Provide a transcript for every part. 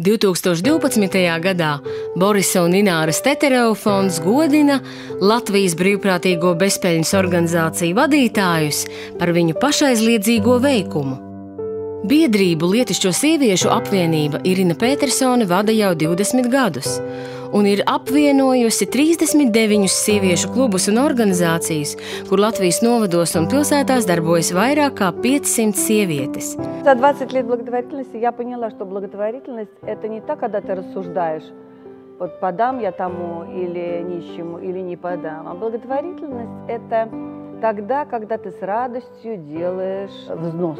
2012. gadā Borisa un Ināras Tetereva fonds godina Latvijas brīvprātīgo bezpeļņas organizāciju vadītājus par viņu pašaizliedzīgo veikumu. Biedrību Lietišķo sieviešu apvienība Irina Petersone vada jau 20 gadus un ir apvienojusi 39 sieviešu klubus un organizācijas, kur Latvijas novados un pilsētās darbojas vairāk kā 500 sievietes. За 20 лет благотворительности я поняла, что благотворительность – это не так, когда ты рассуждаешь, вот подам я тому или нищему, или не подам. А благотворительность – это тогда, когда ты с радостью делаешь взнос.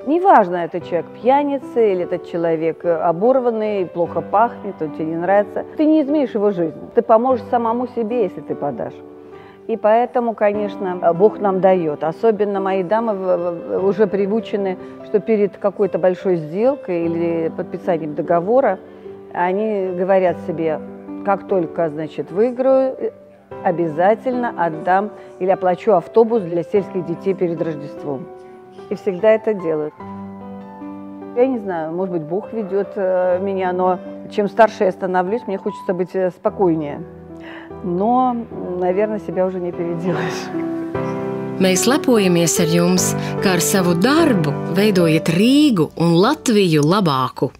Неважно, это человек пьяница или этот человек оборванный, плохо пахнет, он тебе не нравится. Ты не изменишь его жизнь. Ты поможешь самому себе, если ты подашь. И поэтому, конечно, Бог нам дает. Особенно мои дамы уже приучены, что перед какой-то большой сделкой или подписанием договора они говорят себе, как только, значит, выиграю, обязательно отдам или оплачу автобус для сельских детей перед Рождеством. И всегда это делают. Я не знаю, может быть, Бог ведет меня, но чем старше я становлюсь, мне хочется быть спокойнее. Но, наверное, себя уже не переделаешь. Mēs lepojamies ar jums, kā ar savu darbu veidojat Rīgu un Latviju labāku.